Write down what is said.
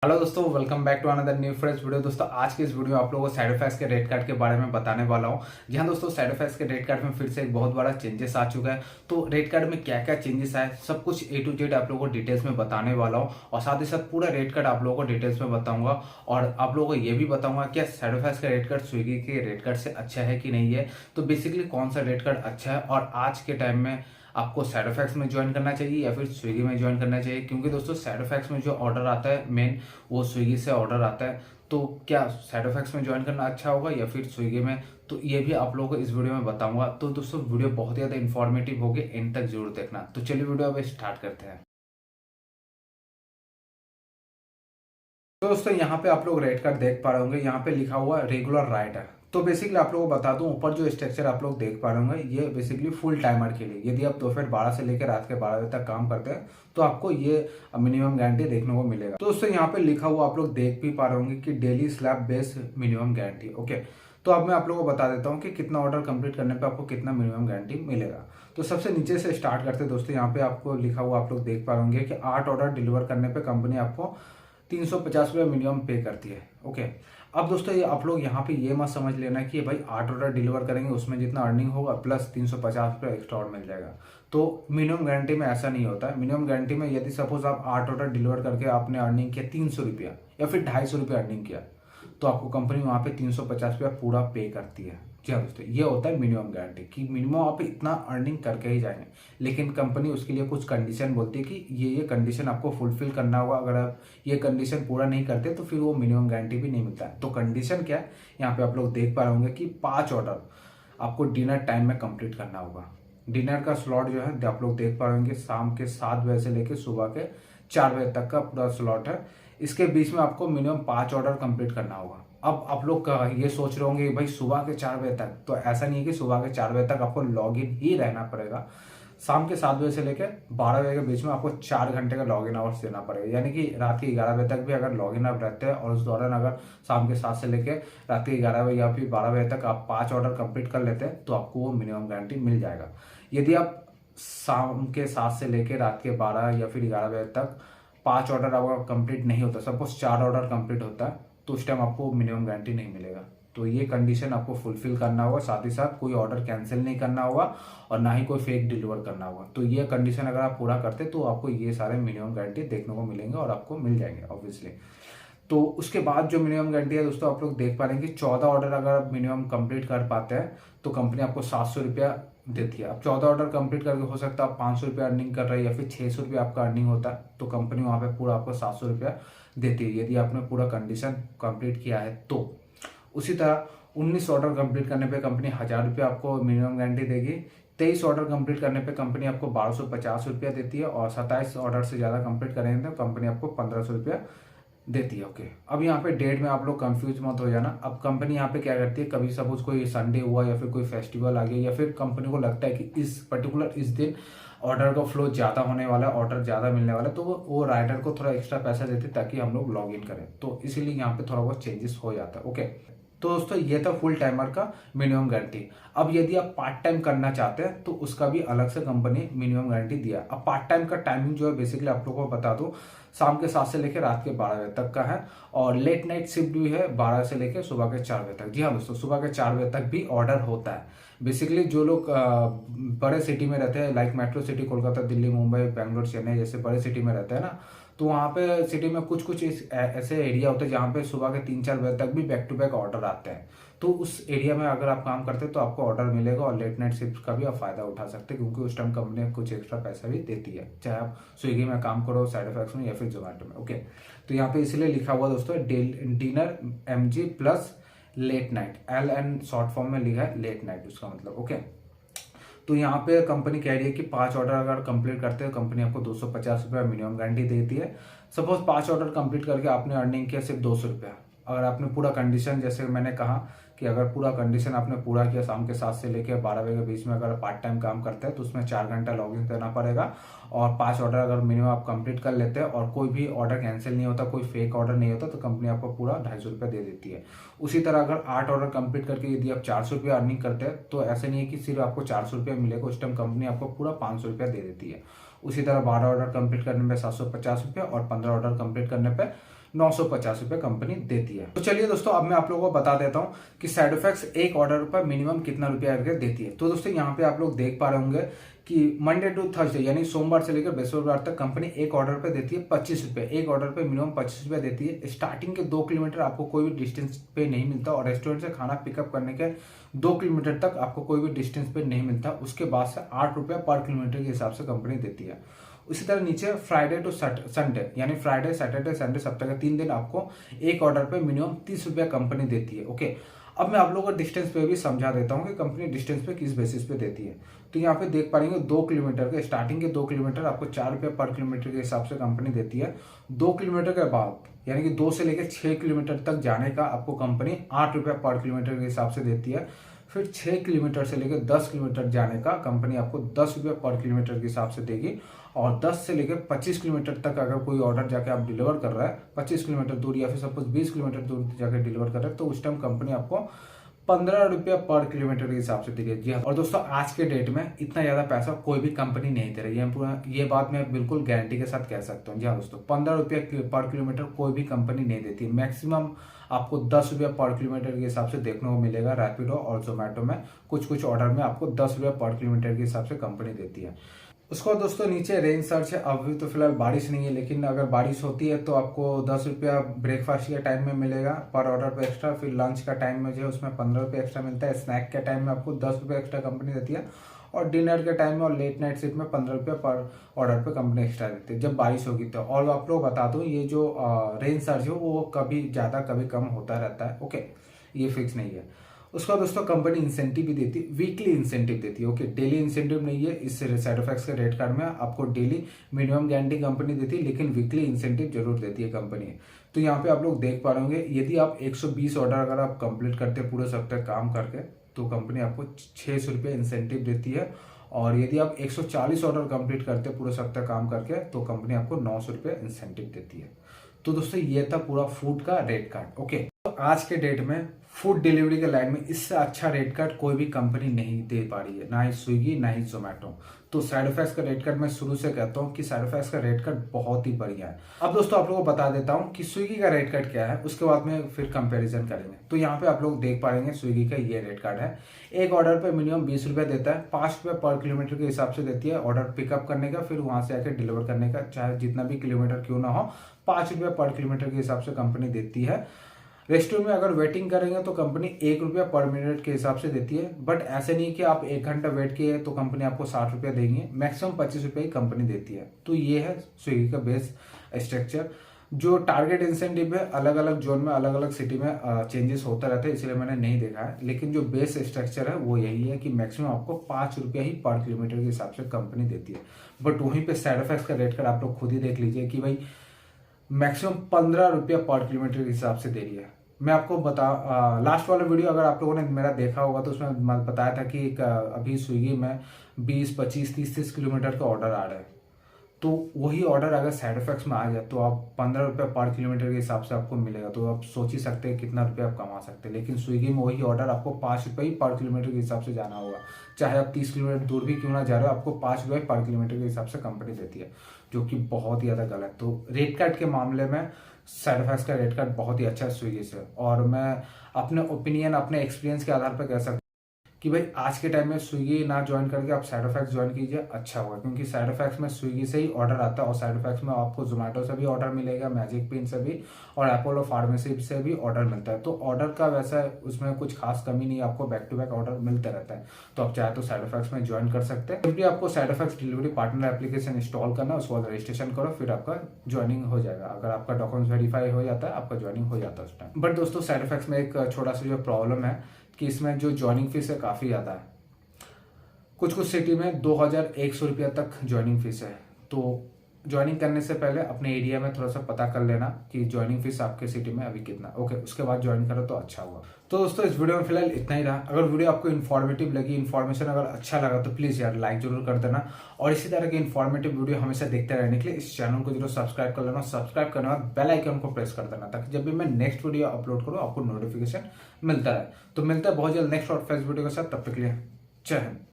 Hello दोस्तों, welcome back to another new fresh video. दोस्तों आज के इस वीडियो में आप लोगों को साइड इफेक्ट्स के रेट कार्ड के बारे में बताने वाला हूं। जी हाँ दोस्तों, साइड इफेक्ट्स के रेट कार्ड में फिर से एक बहुत बड़ा चेंजेस आ चुका है। तो रेट कार्ड में क्या क्या चेंजेस आए, सब कुछ ए टू जेड आप लोगों को डिटेल्स में बताने वाला हूँ। और साथ ही साथ पूरा रेट कार्ड आप लोगों को डिटेल्स में बताऊंगा। और आप लोगों को ये भी बताऊंगा क्या साइड इफेक्ट्स का रेट कार्ड स्विगी के रेट कार्ड से अच्छा है कि नहीं है। तो बेसिकली कौन सा रेट कार्ड अच्छा है और आज के टाइम में आपको साइड इफेक्ट्स में ज्वाइन करना चाहिए या फिर स्विगी में ज्वाइन करना चाहिए। क्योंकि दोस्तों साइड इफेक्ट्स में जो ऑर्डर आता है मेन, वो स्विगी से ऑर्डर आता है। तो क्या साइड इफेक्ट्स में ज्वाइन करना अच्छा होगा या फिर स्विगी में, तो ये भी आप लोगों को इस वीडियो में बताऊंगा। तो दोस्तों वीडियो बहुत ज़्यादा इन्फॉर्मेटिव होगी, एंड तक जरूर देखना। तो चलिए वीडियो अब स्टार्ट करते हैं। तो दोस्तों यहाँ पे आप लोग रेट कार्ड देख पा रहे होंगे, यहाँ पे लिखा हुआ रेगुलर राइटर। तो बेसिकली आप लोगों को बता दूं, ऊपर जो स्ट्रक्चर आप लोग देख पा रहे होंगे, ये बेसिकली फुल टाइमर के लिए, यदि आप दोपहर 12 से लेकर रात के 12 बजे तक काम करते हैं तो आपको ये मिनिमम गारंटी देखने को मिलेगा। तो दोस्तों यहाँ पे लिखा हुआ आप लोग देख भी पा रहे होंगे कि daily slab based minimum guarantee. Okay, तो अब मैं आप लोगों को बता देता हूँ कि कितना ऑर्डर कंप्लीट करने पे आपको कितना मिनिमम गारंटी मिलेगा। तो सबसे नीचे से स्टार्ट करते हैं दोस्तों। यहाँ पे आपको लिखा हुआ आप लोग देख पा रहे होंगे कि 8 ऑर्डर डिलीवर करने पे कंपनी आपको 350 रुपये मिनिमम पे करती है। ओके, अब दोस्तों ये आप लोग यहाँ पे ये मत समझ लेना कि भाई 8 ऑर्डर डिलीवर करेंगे उसमें जितना अर्निंग होगा प्लस 350 रुपये एक्स्ट्रा और मिल जाएगा। तो मिनिमम गारंटी में ऐसा नहीं होता है। मिनिमम गारंटी में यदि सपोज आप 8 ऑर्डर डिलीवर करके आपने अर्निंग किया 300 रुपया या फिर 250 रुपया अर्निंग किया, तो आपको कंपनी वहाँ पे 350 रुपया पूरा पे करती है। जी हाँ दोस्तों, ये होता है मिनिमम गारंटी कि मिनिमम आप इतना अर्निंग करके ही जाएंगे। लेकिन कंपनी उसके लिए कुछ कंडीशन बोलती है कि ये कंडीशन आपको फुलफिल करना होगा। अगर आप ये कंडीशन पूरा नहीं करते तो फिर वो मिनिमम गारंटी भी नहीं मिलता है। तो कंडीशन क्या है, यहाँ पे आप लोग देख पा रहे होंगे कि 5 ऑर्डर आपको डिनर टाइम में कंप्लीट करना होगा। डिनर का स्लॉट जो है आप लोग देख पा रहे होंगे, शाम के 7 बजे से लेकर सुबह के 4 बजे तक का पूरा स्लॉट है। इसके बीच में आपको मिनिमम 5 ऑर्डर कंप्लीट करना होगा। अब आप लोग ये सोच रहे होंगे भाई सुबह के 4 बजे तक, तो ऐसा नहीं है कि सुबह के 4 बजे तक आपको लॉग इन ही रहना पड़ेगा। शाम के 7 बजे से लेकर 12 बजे के बीच में आपको 4 घंटे का लॉग इन आवर्स देना पड़ेगा। यानी कि रात के 11 बजे तक भी अगर लॉग इन आप रहते हैं और उस दौरान अगर शाम के 7 से लेकर रात के 11 बजे या फिर 12 बजे तक आप 5 ऑर्डर कंप्लीट कर लेते हैं तो आपको वो मिनिमम गारंटी मिल जाएगा। यदि आप शाम के 7 से लेकर रात के 12 या फिर 11 बजे तक 5 ऑर्डर आपका कंप्लीट नहीं होता, सपोज 4 ऑर्डर कंप्लीट होता है, तो उस टाइम आपको मिनिमम गारंटी नहीं मिलेगा। तो ये कंडीशन आपको फुलफिल करना होगा। साथ ही साथ कोई ऑर्डर कैंसिल नहीं करना होगा और ना ही कोई फेक डिलीवर करना होगा। तो ये कंडीशन अगर आप पूरा करते तो आपको ये सारे मिनिमम गारंटी देखने को मिलेंगे और आपको मिल जाएंगे ऑब्वियसली। तो उसके बाद जो मिनिमम गारंटी है दोस्तों, आप लोग देख पा रहे हैं कि 14 ऑर्डर अगर आप मिनिमम कंप्लीट कर पाते हैं तो कंपनी आपको 700 रुपया देती है। अब 14 ऑर्डर कंप्लीट करके हो सकता है आप 500 रुपया अर्निंग कर रहे हैं या फिर 600 रुपया आपका अर्निंग होता है, तो कंपनी वहाँ पे पूरा आपको 700 रुपया देती है यदि आपने पूरा कंडीशन कंप्लीट किया है तो। उसी तरह 19 ऑर्डर कंप्लीट करने पे कंपनी 1000 रुपया आपको मिनिमम गारंटी देगी। 23 ऑर्डर कंप्लीट करने पे कंपनी आपको 1250 रुपया देती है और 27 ऑर्डर से ज़्यादा कंप्लीट करेंगे तो कंपनी आपको 1500 रुपया देती है। ओके, अब यहाँ पे डेट में आप लोग कंफ्यूज मत हो जाना। अब कंपनी यहाँ पे क्या करती है, कभी सपोज कोई संडे हुआ या फिर कोई फेस्टिवल आ गया या फिर कंपनी को लगता है कि इस पर्टिकुलर इस दिन ऑर्डर का फ्लो ज़्यादा होने वाला है, ऑर्डर ज़्यादा मिलने वाला है, तो वो राइडर को थोड़ा एक्स्ट्रा पैसा देते हैं ताकि हम लोग लॉग इन करें। तो इसीलिए यहाँ पे थोड़ा बहुत चेंजेस हो जाता है। ओके, तो दोस्तों ये था फुल टाइमर का मिनिमम गारंटी। अब यदि आप पार्ट टाइम करना चाहते हैं तो उसका भी अलग से कंपनी मिनिमम गारंटी दिया। अब पार्ट टाइम का टाइमिंग जो है बेसिकली आप लोगों को बता दूं, शाम के 7 से लेकर रात के 12 बजे तक का है और लेट नाइट शिफ्ट भी है 12 से लेकर सुबह के 4 बजे तक। जी हाँ दोस्तों, सुबह के 4 बजे तक भी ऑर्डर होता है। बेसिकली जो लोग बड़े सिटी में रहते हैं, like metro city, Kolkata, Delhi, Mumbai, Bangalore, Chennai जैसे बड़े सिटी में रहते हैं ना, तो वहाँ पे सिटी में कुछ कुछ ऐसे एरिया होते हैं जहाँ पे सुबह के 3-4 बजे तक भी बैक टू बैक ऑर्डर आते हैं। तो उस एरिया में अगर आप काम करते हैं तो आपको ऑर्डर मिलेगा और लेट नाइट शिफ्ट का भी आप फायदा उठा सकते हैं क्योंकि उस टाइम कंपनी कुछ एक्स्ट्रा पैसा भी देती है, चाहे आप स्विगी में काम करो, साइड इफेक्ट्स में या फिर जोमेटो में। ओके, तो यहाँ पे इसलिए लिखा हुआ दोस्तों dinner MG plus late night, LN short form में लिखा है लेट नाइट उसका मतलब। ओके, तो यहाँ पे कंपनी कह रही है कि 5 ऑर्डर अगर कंप्लीट करते हैं कंपनी आपको 250 रुपया मिनिमम गारंटी देती है। सपोज 5 ऑर्डर कंप्लीट करके आपने अर्निंग किया सिर्फ 200 रुपया। अगर आपने पूरा कंडीशन, जैसे मैंने कहा कि अगर पूरा कंडीशन आपने पूरा किया, शाम के 7 से लेकर 12 बजे के बीच में अगर पार्ट टाइम काम करते हैं तो उसमें 4 घंटा लॉग इन करना पड़ेगा और 5 ऑर्डर अगर मिनिमम आप कंप्लीट कर लेते हैं और कोई भी ऑर्डर कैंसिल नहीं होता, कोई फेक ऑर्डर नहीं होता, तो कंपनी आपको पूरा 250 रुपया दे देती है। उसी तरह अगर 8 ऑर्डर कंप्लीट करके यदि आप 400 रुपया अर्निंग करते हैं तो ऐसे नहीं है कि सिर्फ आपको 400 रुपया मिलेगा, उस टाइम कंपनी आपको पूरा 500 रुपया दे देती है। उसी तरह 12 ऑर्डर कंप्लीट करने पे 750 रुपये और 15 ऑर्डर कंप्लीट करने पे 950 रुपये कंपनी देती है। तो चलिए दोस्तों, अब मैं आप लोगों को बता देता हूँ कि साइडोफैक्स एक ऑर्डर पर मिनिमम कितना रुपया करके देती है। तो दोस्तों यहाँ पे आप लोग देख पा रहे होंगे कि मंडे टू थर्सडे यानी सोमवार से लेकर बृहस्पतिवार तक कंपनी एक ऑर्डर पे देती है 25 रुपये। एक ऑर्डर पे मिनिमम 25 रुपये देती है। स्टार्टिंग के 2 किलोमीटर आपको कोई भी डिस्टेंस पे नहीं मिलता और रेस्टोरेंट से खाना पिकअप करने के 2 किलोमीटर तक आपको कोई भी डिस्टेंस पे नहीं मिलता। उसके बाद से 8 रुपये पर किलोमीटर के हिसाब से कंपनी देती है। उसी तरह नीचे फ्राइडे टू संडे यानी फ्राइडे सैटरडे संडे सप्ताह के 3 दिन आपको एक ऑर्डर पे मिनिमम 30 रुपया कंपनी देती है। ओके, अब मैं आप लोगों को डिस्टेंस पे भी समझा देता हूँ कि कंपनी डिस्टेंस पे किस बेसिस पे देती है। तो यहाँ पे देख पाएंगे 2 किलोमीटर के स्टार्टिंग के 2 किलोमीटर आपको 4 रुपये पर किलोमीटर के हिसाब से कंपनी देती है। 2 किलोमीटर के बाद यानी कि 2 से लेकर 6 किलोमीटर तक जाने का आपको कंपनी 8 रुपये पर किलोमीटर के हिसाब से देती है। फिर 6 किलोमीटर से लेकर 10 किलोमीटर जाने का कंपनी आपको 10 रुपये पर किलोमीटर के हिसाब से देगी। और 10 से लेकर 25 किलोमीटर तक अगर कोई ऑर्डर जाके आप डिलीवर कर रहा है 25 किलोमीटर दूर या फिर सपोज 20 किलोमीटर दूर जाके डिलीवर कर रहा है, तो उस टाइम कंपनी आपको 15 रुपये पर किलोमीटर के हिसाब से दे रही है। जी हाँ, और दोस्तों आज के डेट में इतना ज्यादा पैसा कोई भी कंपनी नहीं दे रही है। पूरा ये बात मैं बिल्कुल गारंटी के साथ कह सकता हूँ। जी हाँ दोस्तों, 15 रुपये पर किलोमीटर कोई भी कंपनी नहीं देती है। मैक्सिमम आपको 10 रुपये पर किलोमीटर के हिसाब से देखने को मिलेगा रैपिडो और जोमेटो में। कुछ ऑर्डर में आपको 10 रुपये पर किलोमीटर के हिसाब से कंपनी देती है। उसको दोस्तों नीचे रेंज सर्च है। अभी तो फिलहाल बारिश नहीं है, लेकिन अगर बारिश होती है तो आपको 10 रुपया ब्रेकफास्ट के टाइम में मिलेगा पर ऑर्डर पे एक्स्ट्रा। फिर लंच का टाइम में जो है उसमें 15 रुपये एक्स्ट्रा मिलता है। स्नैक के टाइम में आपको 10 रुपये एक्स्ट्रा कंपनी देती है और डिनर के टाइम में और लेट नाइट शिफ्ट में 15 रुपये पर ऑर्डर पे कंपनी एक्स्ट्रा देती है जब बारिश होगी तो। और आप लोग बता दूं ये जो रेंज सर्च है वो कभी ज़्यादा कभी कम होता रहता है। ओके, ये फिक्स नहीं है। उसका दोस्तों कंपनी इंसेंटिव भी देती है, वीकली इंसेंटिव देती है। ओके, डेली इंसेंटिव नहीं है। इस साइडोफैक्स के रेट कार्ड में आपको डेली मिनिमम गारंटी कंपनी देती है, लेकिन वीकली इंसेंटिव जरूर देती है कंपनी। तो यहाँ पे आप लोग देख पा रहे होंगे, यदि आप 120 ऑर्डर अगर आप कंप्लीट करते हैं पूरे सप्ताह काम करके तो कंपनी आपको 600 रुपये इंसेंटिव देती है। और यदि आप 140 ऑर्डर कंप्लीट करते हैं पूरे सप्ताह काम करके तो कंपनी आपको 900 रुपये इंसेंटिव देती है। तो दोस्तों ये था पूरा फूड का रेट कार्ड। ओके, तो आज के डेट में फूड डिलीवरी के लाइन में इससे अच्छा रेट कार्ड कोई भी कंपनी नहीं दे पा रही है, ना ही स्विगी ना ही जोमेटो। तो साइडोफैक्स का रेट कार्ड मैं शुरू से कहता हूँ कि साइडोफैक्स का रेट कार्ड बहुत ही बढ़िया है। अब दोस्तों आप लोगों को बता देता हूँ कि स्विगी का रेट कार्ड क्या है, उसके बाद में फिर कंपैरिजन करेंगे। तो यहाँ पे आप लोग देख पाएंगे स्विगी का ये रेट कार्ड है। एक ऑर्डर पे मिनिमम 20 रुपये देता है, 5 रुपये पर किलोमीटर के हिसाब से देती है ऑर्डर पिकअप करने का, फिर वहां से आकर डिलीवर करने का, चाहे जितना भी किलोमीटर क्यों ना हो 5 रुपये पर किलोमीटर के हिसाब से कंपनी देती है। रेस्टोरेंट में अगर वेटिंग करेंगे तो कंपनी 1 रुपया पर मिनट के हिसाब से देती है। बट ऐसे नहीं कि आप 1 घंटा वेट किए तो कंपनी आपको 60 रुपया देंगे, मैक्सिमम 25 रुपये ही कंपनी देती है। तो ये है स्विगी का बेस स्ट्रक्चर। जो टारगेट इंसेंटिव है अलग अलग जोन में अलग अलग सिटी में चेंजेस होता रहता है, इसलिए मैंने नहीं देखा है। लेकिन जो बेस स्ट्रक्चर है वो यही है कि मैक्सिमम आपको 5 रुपया ही पर किलोमीटर के हिसाब से कंपनी देती है। बट वहीं पे साइडोफैक्स का रेट कार्ड आप लोग खुद ही देख लीजिए कि भाई मैक्सिमम 15 रुपया पर किलोमीटर के हिसाब से दे रही है। मैं आपको लास्ट वाला वीडियो अगर आप लोगों ने मेरा देखा होगा तो उसमें मैं बताया था कि अभी स्विगी में 20, 25, 30 किलोमीटर का ऑर्डर आ रहा है। तो वही ऑर्डर अगर साइडोफैक्स में आ जाए तो आप 15 रुपये पर किलोमीटर के हिसाब से आपको मिलेगा। तो आप सोच ही सकते हैं कितना रुपये आप कमा सकते हैं। लेकिन स्विगी में वही ऑर्डर आपको 5 रुपये ही पर किलोमीटर के हिसाब से जाना होगा, चाहे आप 30 किलोमीटर दूर भी क्यों ना जा रहे हो, आपको 5 रुपये पर किलोमीटर के हिसाब से कंपनी देती है, जो कि बहुत ही ज़्यादा गलत। तो रेट कार्ड के मामले में साइडोफैक्स का रेट कार्ड बहुत ही अच्छा है स्विगी से। और मैं अपने ओपिनियन अपने एक्सपीरियंस के आधार पर कह सकता हूँ कि भाई आज के टाइम में स्विगी ना ज्वाइन करके आप साइडोफैक्स ज्वाइन कीजिए, अच्छा होगा। क्योंकि साइडोफैक्स में स्विगी से ही ऑर्डर आता है और साइडोफैक्स में आपको जोमेटो से भी ऑर्डर मिलेगा, मैजिक पिन से भी और अपोलो फार्मेसी से भी ऑर्डर मिलता है। तो ऑर्डर का वैसा उसमें कुछ खास कमी नहीं, आपको बैक टू बैक ऑर्डर मिलता रहता है। तो आप चाहे तो साइडोफैक्स में ज्वाइन कर सकते हैं। सिंपली आपको साइडोफैक्स डिलीवरी पार्टनर एप्लीकेशन इंस्टॉल करना, उसके बाद रजिस्ट्रेशन करो, फिर आपका ज्वाइनिंग हो जाएगा। अगर आपका डॉक्यूमेंट्स वेरीफाई हो जाता है आपका ज्वाइनिंग हो जाता है उस टाइम। बट दोस्तों साइडोफैक्स में एक छोटा सा जो प्रॉब्लम है कि इसमें जो ज्वाइनिंग फीस है काफी ज्यादा है। कुछ सिटी में 2100 रुपया तक ज्वाइनिंग फीस है। तो ज्वाइनिंग करने से पहले अपने एरिया में थोड़ा सा पता कर लेना कि ज्वाइनिंग फीस आपके सिटी में अभी कितना। ओके, उसके बाद ज्वाइन करो तो अच्छा होगा। तो दोस्तों इस वीडियो में फिलहाल इतना ही रहा। अगर वीडियो आपको इन्फॉर्मेटिव लगी, इन्फॉर्मेशन अगर अच्छा लगा तो प्लीज यार लाइक जरूर कर देना। और इसी तरह के इन्फॉर्मेटिव वीडियो हमेशा देखते रहने के लिए इस चैनल को जरूर सब्सक्राइब कर लेना। सब्सक्राइब करने के बाद बेल आइकन को प्रेस कर देना ताकि जब भी मैं नेक्स्ट वीडियो अपलोड करूँ आपको नोटिफिकेशन मिलता है। तो मिलता है बहुत जल्द नेक्स्ट और फेस्ट वीडियो के साथ, तब तक के लिए जय हिंद।